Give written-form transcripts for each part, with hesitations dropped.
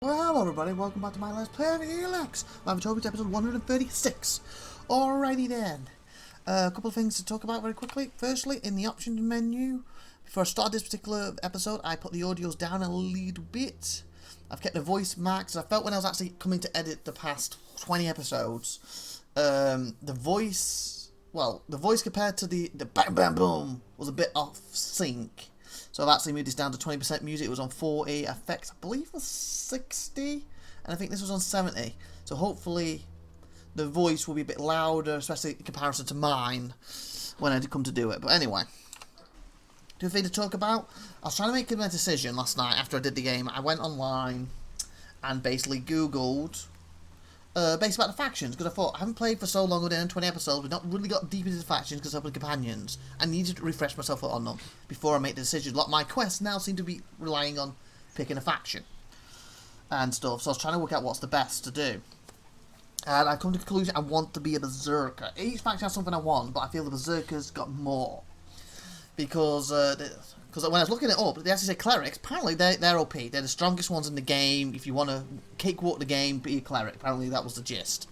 Well, hello everybody, welcome back to my Let's Play of Elex. IVATOPIA episode 136. Alrighty then. A couple of things to talk about very quickly. Firstly, in the options menu, before I start this particular episode, I put the audios down a little bit. I've kept the voice max. I felt when I was actually coming to edit the past 20 episodes, the voice compared to the bam bam boom was a bit off sync. So I've actually moved this down to 20% music. It was on 40. Effects, I believe, was 60. And I think this was on 70. So hopefully the voice will be a bit louder, especially in comparison to mine, when I come to do it. But anyway, two things to talk about. I was trying to make a decision last night after I did the game. I went online and basically Googled basically about the factions, because I thought I haven't played for so long, within 20 episodes, we've not really got deep into the factions because I've been companions. I needed to refresh myself on them before I make the decision. Like, my quests now seem to be relying on picking a faction and stuff, so I was trying to work out what's the best to do. And I come to the conclusion I want to be a berserker. Each faction has something I want, but I feel the berserkers got more. Because when I was looking it up, they actually say clerics. Apparently they're OP. They're the strongest ones in the game. If you want to cakewalk the game, be a cleric. Apparently that was the gist.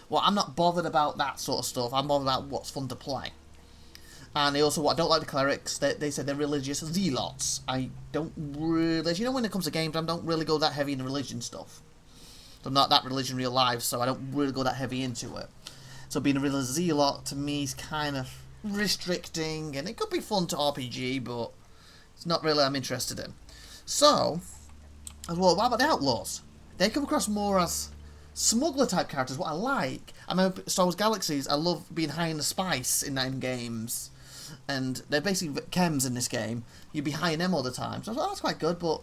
Well, I'm not bothered about that sort of stuff. I'm bothered about what's fun to play. And they also, what I don't like the clerics, they said they're religious zealots. I don't really, you know, when it comes to games, I don't really go that heavy in the religion stuff. I'm not that religion in real life, so I don't really go that heavy into it. So being a religious zealot to me is kind of restricting, and it could be fun to RPG, but it's not really I'm interested in. So, well, what about the outlaws? They come across more as smuggler type characters, what I like. I mean, Star Wars Galaxies, I love being high in the spice in them games, and they're basically chems in this game. You'd be high in them all the time, so I thought, oh, that's quite good, but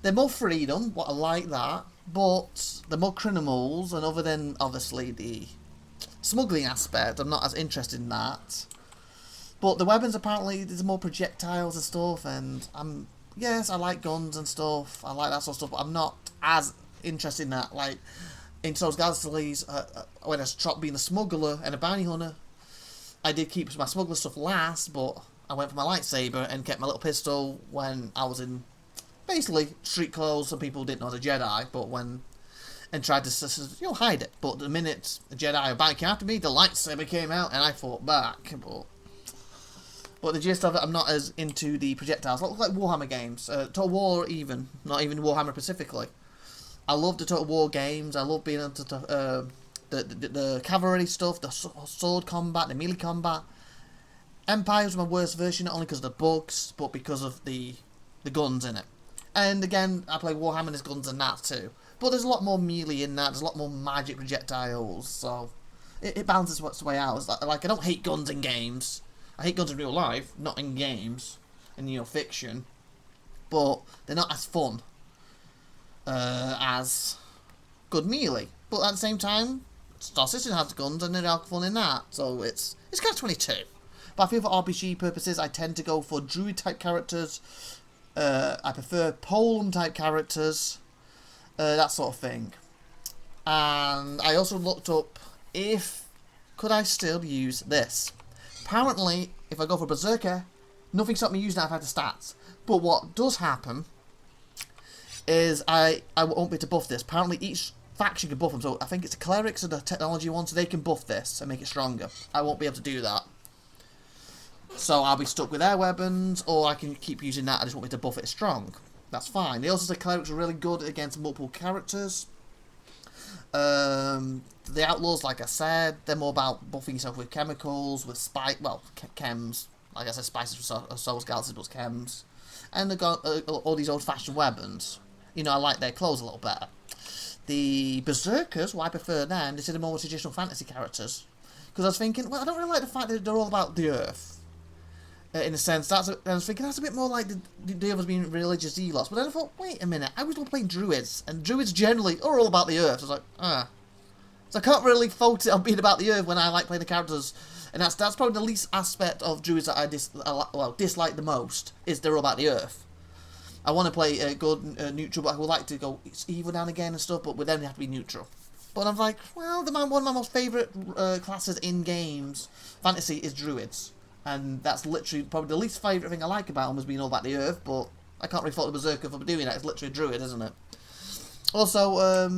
they're more freedom, what I like that, but they're more criminals, and other than, obviously, the smuggling aspect, I'm not as interested in that. But the weapons, apparently, there's more projectiles and stuff, and yes, I like guns and stuff, I like that sort of stuff, but I'm not as interested in that. Like, in Star Wars Galaxies, when I stopped being a smuggler and a bounty hunter, I did keep my smuggler stuff last, but I went for my lightsaber and kept my little pistol when I was in, basically, street clothes. Some people didn't know I was a Jedi, but and tried to, hide it. But the minute a Jedi or bounty came after me, the lightsaber came out, and I fought back, But the gist of it, I'm not as into the projectiles. I look like Warhammer games. Total War even. Not even Warhammer specifically. I love the Total War games. I love being into the cavalry stuff, the sword combat, the melee combat. Empire was my worst version, not only because of the bugs, but because of the guns in it. And again, I play Warhammer, there's guns in that too. But there's a lot more melee in that. There's a lot more magic projectiles. So it balances what's the way out. It's like I don't hate guns in games. I hate guns in real life, not in games, in fiction, but they're not as fun as good melee. But at the same time, Star Citizen has guns and they're fun in that, so it's kind of 22. But I feel for RPG purposes, I tend to go for druid type characters. I prefer Pole'em type characters, that sort of thing. And I also looked up could I still use this. Apparently, if I go for Berserker, nothing stops me using that if I have the stats. But what does happen is I won't be able to buff this. Apparently, each faction can buff them. So I think it's the clerics or the technology ones, so they can buff this and make it stronger. I won't be able to do that. So I'll be stuck with their weapons, or I can keep using that. I just want me to buff it strong. That's fine. They also say clerics are really good against multiple characters. The outlaws, like I said, they're more about buffing yourself with chemicals, with chems. Like I said, spices for Star Wars Galaxies, but chems. And they've got all these old-fashioned weapons. I like their clothes a little better. The Berserkers, I prefer them. They are more traditional fantasy characters. Because I was thinking, well, I don't really like the fact that they're all about the Earth. In a sense, I was thinking that's a bit more like the others being religious zealots. But then I thought, wait a minute, I was playing druids, and druids generally are all about the Earth. So I was like, So I can't really focus it on being about the Earth when I like playing the characters. And that's probably the least aspect of druids that I dislike the most, is they're all about the Earth. I want to play a good neutral, but I would like to go evil now and again and stuff, but with them they have to be neutral. But I'm like, well, one of my most favourite classes in games, fantasy, is druids. And that's literally probably the least favourite thing I like about them, is being all about the Earth, but I can't really fault the Berserker for doing that. It's literally a druid, isn't it? Also,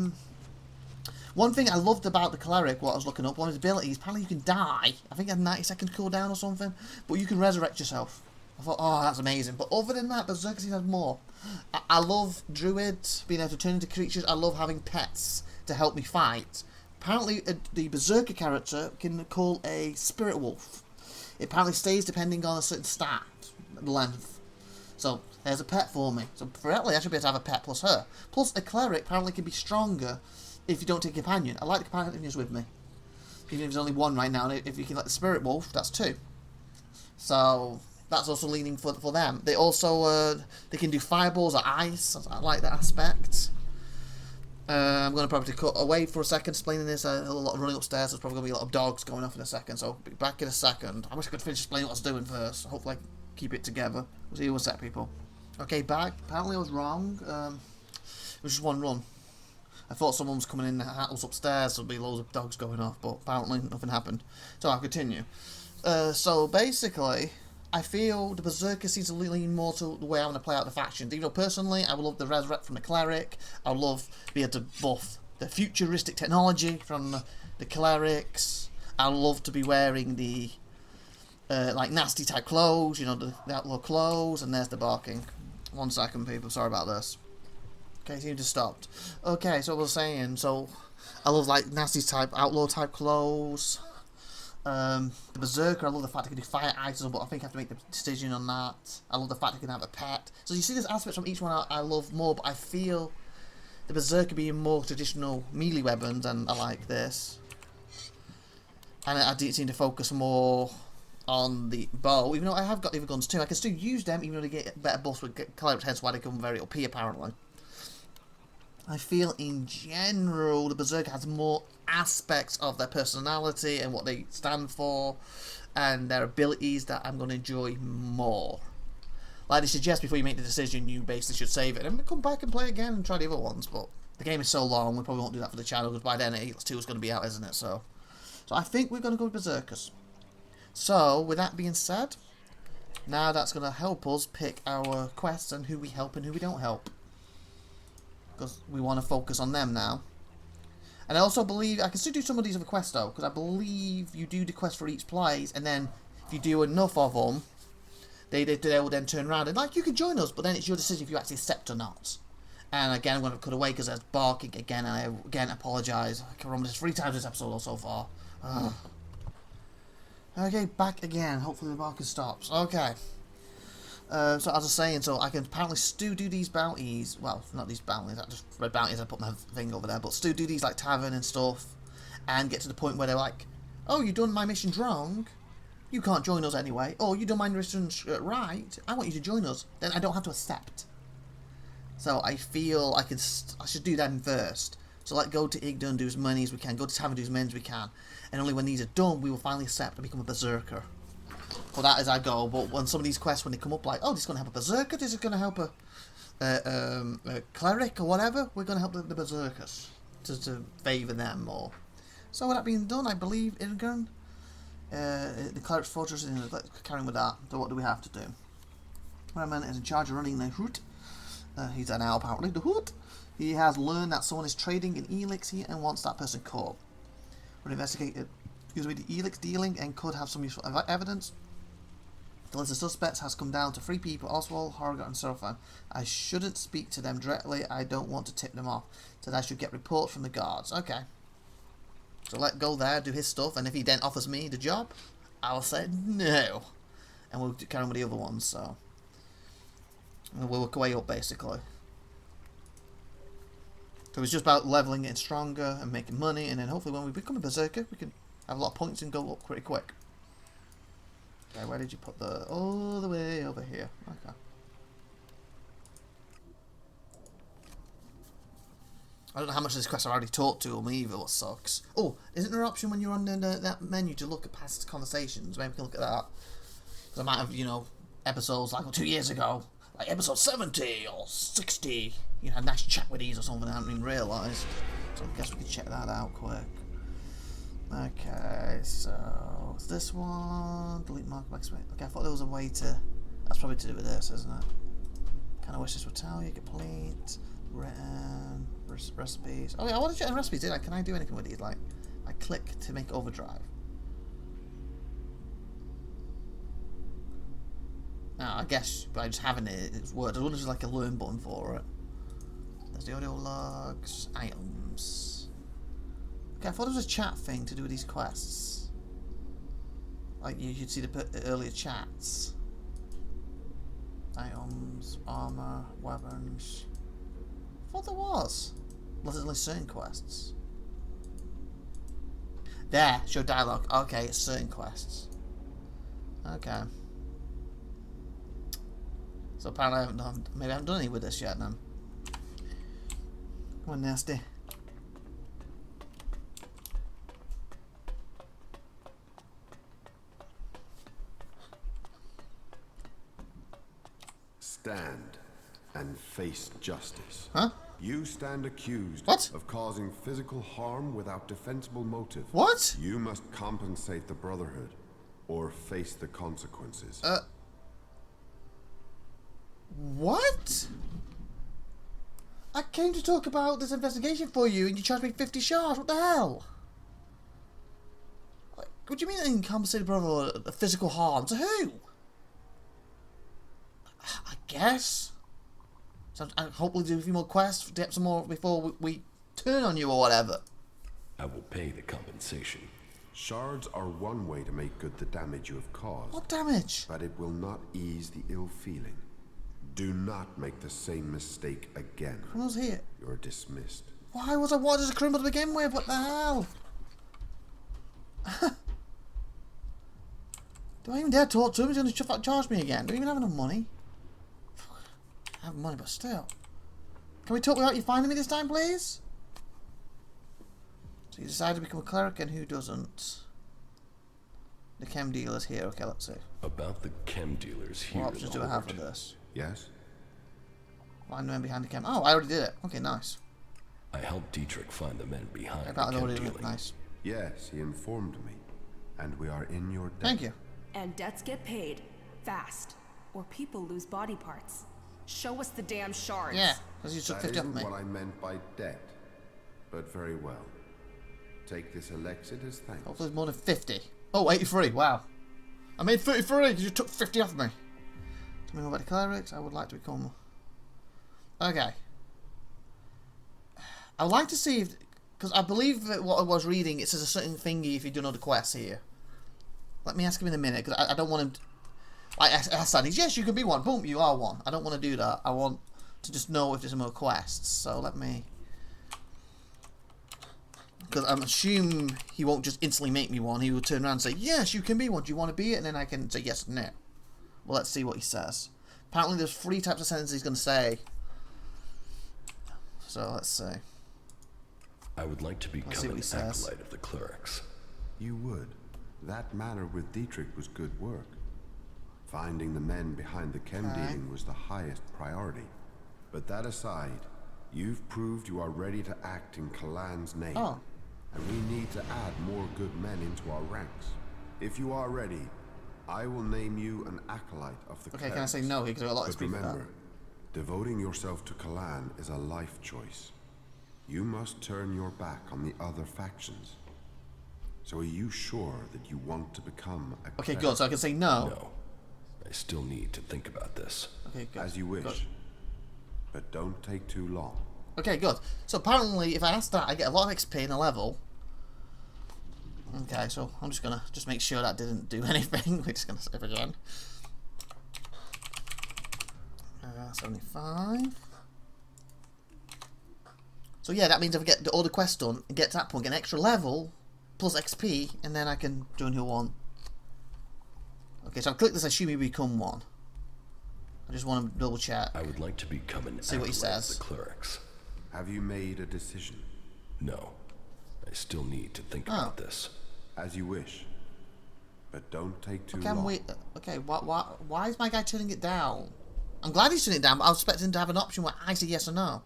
one thing I loved about the cleric, what I was looking up, one of his abilities, apparently you can die. I think he had 90 seconds cooldown or something, but you can resurrect yourself. I thought, oh, that's amazing. But other than that, Berserker seems to have more. I love druids, being able to turn into creatures. I love having pets to help me fight. Apparently, the Berserker character can call a spirit wolf. It apparently stays depending on a certain stat length. So, there's a pet for me. So, apparently, I should be able to have a pet plus her. Plus, a cleric apparently can be stronger if you don't take a companion. I like the companion who's with me. Even if there's only one right now, and if you can let the spirit wolf, that's two. So, that's also leaning for them. They also, they can do fireballs or ice. I like that aspect. I'm going to probably cut away for a second explaining this. A lot of running upstairs. There's probably going to be a lot of dogs going off in a second. So, I'll be back in a second. I wish I could finish explaining what I was doing first. Hopefully I can keep it together. We'll see you in a sec, people. Okay, back. Apparently I was wrong. It was just one run. I thought someone was coming in the house upstairs, so there'd be loads of dogs going off, but apparently nothing happened. So I'll continue. So basically, I feel the Berserker seems to lean more to the way I want to play out the factions. Even though personally, I would love the Resurrect from the Cleric. I would love to be able to buff the futuristic technology from the Clerics. I would love to be wearing the like nasty type clothes, you know, the outlaw clothes. And there's the barking. 1 second, people. Sorry about this. Okay, seemed to stopped. Okay, so I was saying, so I love like nasty type, outlaw type clothes. The Berserker, I love the fact I can do fire items, but I think I have to make the decision on that. I love the fact I can have a pet. So you see there's aspects from each one I love more, but I feel the Berserker being more traditional melee weapons, and I like this. And I do seem to focus more on the bow, even though I have got the other guns too. I can still use them, even though they get better buffs with clerics, hence why they come very OP apparently. I feel in general the Berserker has more aspects of their personality and what they stand for and their abilities that I'm going to enjoy more. Like they suggest before you make the decision, you basically should save it and come back and play again and try the other ones, but the game is so long, we probably won't do that for the channel because by then Elex 2 is going to be out, isn't it? So I think we're going to go with Berserkers. So, with that being said, now that's going to help us pick our quests and who we help and who we don't help. Because we want to focus on them now. And I also believe, I can still do some of these other quests though, because I believe you do the quest for each place, and then if you do enough of them, they will then turn around and like, you can join us, but then it's your decision if you actually accept or not. And again, I'm going to cut away because there's barking again, and I again apologise. I can remember this 3 times this episode so far. Okay, back again. Hopefully the barking stops. Okay. So as I was saying, so I can apparently still do these bounties. Well, not these bounties. I just read bounties. I put my thing over there, but still do these like tavern and stuff, and get to the point where they're like, "Oh, you done my missions wrong. You can't join us anyway. Oh, you done my missions right. I want you to join us." Then I don't have to accept. So I feel I should do them first. So like go to Igda and do as many as we can. Go to tavern, do as many as we can, and only when these are done, we will finally accept and become a berserker. For that as I go, but when some of these quests, when they come up like, oh, this is going to help a berserker, this is going to help a cleric or whatever, we're going to help the berserkers to favour them more. So with that being done, I believe Irgun, the cleric's fortress, is carrying with that. So what do we have to do? Rayman is in charge of running the hoot. He's there now apparently, the hoot. He has learned that someone is trading in Elex here and wants that person caught. We'll investigate it. The Elex dealing and could have some useful evidence. The list of suspects has come down to 3 people: Oswald, Horrigan and Seraphan. I shouldn't speak to them directly. I don't want to tip them off. So I should get reports from the guards. Okay. So let go there, do his stuff, and if he then offers me the job, I'll say no. And we'll carry on with the other ones, so. And we'll work our way up basically. So it's just about leveling it stronger and making money, and then hopefully when we become a berserker, we can have a lot of points and go up pretty quick. Okay, where did you put the... all the way over here. Okay. I don't know how much of this quest I've already talked to me either, what sucks. Oh, isn't there an option when you're on that menu to look at past conversations? Maybe we can look at that. Because I might have, you know, episodes like 2 years ago, like episode 70 or 60, you know, had a nice chat with these or something I hadn't even realised. So I guess we can check that out quick. Okay, so it's this one. Delete mark back space. Okay, I thought there was a way to. That's probably to do with this, isn't it? Kind of wish this would tell you. Complete. Written recipes. Oh yeah, I want to check the recipes. Did I? Can I do anything with these? Like, I click to make overdrive. No, I guess by just having it, it's worked. I wonder if there's like a learn button for it. There's the audio logs, items. Okay, I thought there was a chat thing to do with these quests. Like you'd see the earlier chats. Items, armor, weapons. I thought there was. Unless there's only certain quests. There, show dialogue. Okay, it's certain quests. Okay. So apparently I haven't done, maybe I haven't done any with this yet then. Come on, nasty. Stand and face justice. Huh? You stand accused What? of causing physical harm without defensible motive. What? You must compensate the Brotherhood or face the consequences. What? I came to talk about this investigation for you and you charged me 50 shards. What the hell? Like, what do you mean I compensated brother a physical harm? To who? I guess. So I'll hopefully do a few more quests to get some more before we turn on you or whatever. I will pay the compensation. Shards are one way to make good the damage you have caused. What damage? But it will not ease the ill feeling. Do not make the same mistake again. Criminals here. You're dismissed. Why was I wanted as a criminal to begin with? What the hell? Do I even dare talk to him? He's going to charge me again. Do we even have enough money? I have money, but still. Can we talk without you finding me this time, please? So you decide to become a cleric, and who doesn't? The chem dealer's here. Okay, let's see. About the chem dealers here. What options do I have for this? Yes? Find the men behind the chem. Oh, I already did it. Okay, nice. I helped Dietrich find the men behind I the got it chem already. dealing. Nice. Yes, he informed me. And we are in your debt. Thank you. And debts get paid. Fast. Or people lose body parts. Show us the damn shards. Yeah, because you took That 50 off isn't me. what I meant by debt. But very well. Take this Elex as thanks. Hopefully there's more than 50. Oh, 83. Wow. I made 33 because you took 50 off me. Tell me more about the clerics. I would like to become... Okay. I would like to see if... Because I believe that what I was reading, it says a certain thingy if you do another quest here. Let me ask him in a minute, because I don't want him... I asked that. He's, yes, you can be one. Boom, you are one. I don't want to do that. I want to just know if there's more quests. So let me... Because I'm assuming he won't just instantly make me one. He will turn around and say, yes, you can be one. Do you want to be it? And then I can say yes or no. Well, let's see what he says. Apparently there's 3 types of sentences he's going to say. So let's see. I would like to become an acolyte of the clerics. You would. That manner with Dietrich was good work. Finding the men behind the chem dealing was the highest priority. But that aside, you've proved you are ready to act in Kalan's name. Oh. And we need to add more good men into our ranks. If you are ready, I will name you an acolyte of the clerics. Can I say no? Because I've got a lot of But speed for that. remember, devoting yourself to Kalan is a life choice. You must turn your back on the other factions. So are you sure that you want to become a Okay, cleric? good. So I can say no. No. I still need to think about this. Okay, good. As you wish. Good. But don't take too long. Okay, good. So apparently, if I ask that, I get a lot of XP in a level. Okay, so I'm just gonna make sure that didn't do anything. We're just gonna save again. 75. So yeah, that means if I get all the quests done and get to that point, get an extra level plus XP, and then I can join who I want. Okay, so I've clicked this. Assume you become one. I just want to double check. I would like to become an See what he acolyte of says. the clerics. Have you made a decision? No. I still need to think about this. As you wish. But don't take too Okay, long. why is my guy turning it down? I'm glad he's turning it down, but I was expecting to have an option where I say yes or no.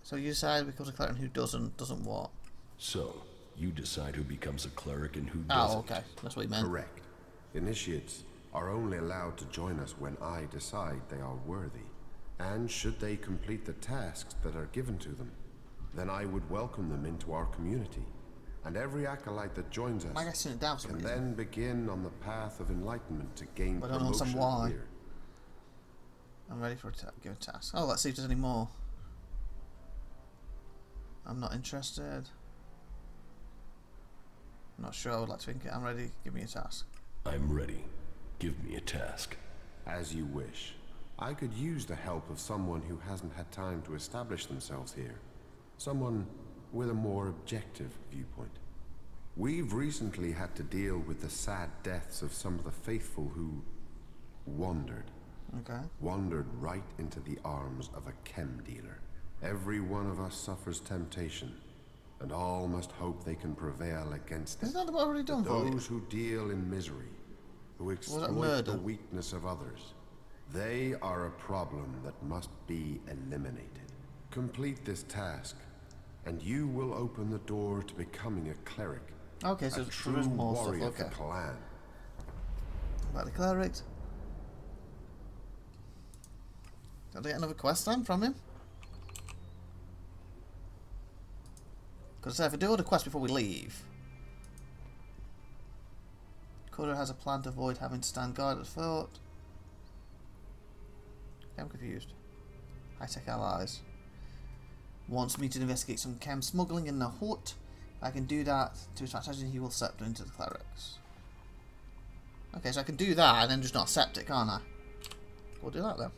So you decide who becomes a cleric and who doesn't what? So, you decide who becomes a cleric and who doesn't. Oh, okay. That's what he meant. Correct. Initiates, are only allowed to join us when I decide they are worthy. And should they complete the tasks that are given to them, then I would welcome them into our community. And every acolyte that joins us can then begin on the path of enlightenment to gain promotion here. I'm ready for a give a task. Oh, let's see if there's any more. I'm not interested. I'm not sure I would like to think it. I'm ready. Give me a task. I'm ready. Give me a task. As you wish. I could use the help of someone who hasn't had time to establish themselves here. Someone with a more objective viewpoint. We've recently had to deal with the sad deaths of some of the faithful who wandered. Okay. Wandered right into the arms of a chem dealer. Every one of us suffers temptation, and all must hope they can prevail against it. Isn't that what I've already done for you? Those who deal in misery, who exploit the weakness of others, they are a problem that must be eliminated. Complete this task, and you will open the door to becoming a cleric. Okay, so a true more warrior stuff. Okay. of the clan. About the cleric. Did I get another quest then from him? Because if I do all the quests before we leave, Coder has a plan to avoid having to stand guard at the fort. I'm confused. High-tech allies. Wants me to investigate some chem smuggling in the hut. If I can do that to his attention, he will accept into the clerics. Okay, so I can do that and then just not accept it, can't I? We'll do that then.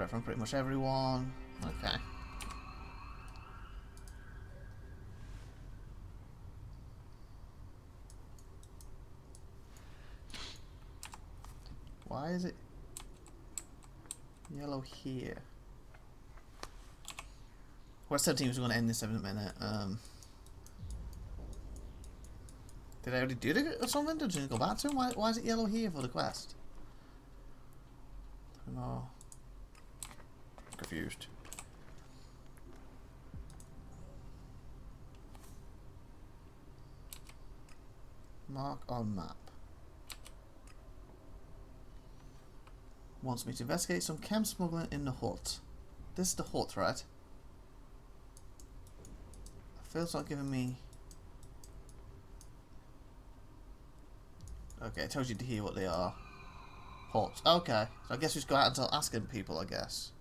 From pretty much everyone. Okay. Why is it yellow here? Quest 17 was going to end this in a minute. Did I already do it or something? Did you go back to him? Why is it yellow here for the quest? I don't know. Confused. Mark on map. Wants me to investigate some chem smuggling in the hut. This is the hut, right? I feel it's not giving me... Okay, it tells you to hear what they are. Huts. Okay, so I guess we just go out and start asking people, I guess.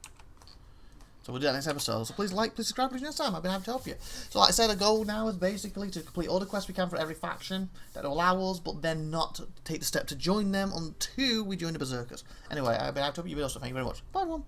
So we'll do that next episode. So please like, please subscribe, please next time. I've been happy to help you. So like I said, the goal now is basically to complete all the quests we can for every faction that will allow us, but then not to take the step to join them until we join the Berserkers. Anyway, I've been happy to help you. Also, thank you very much. Bye everyone.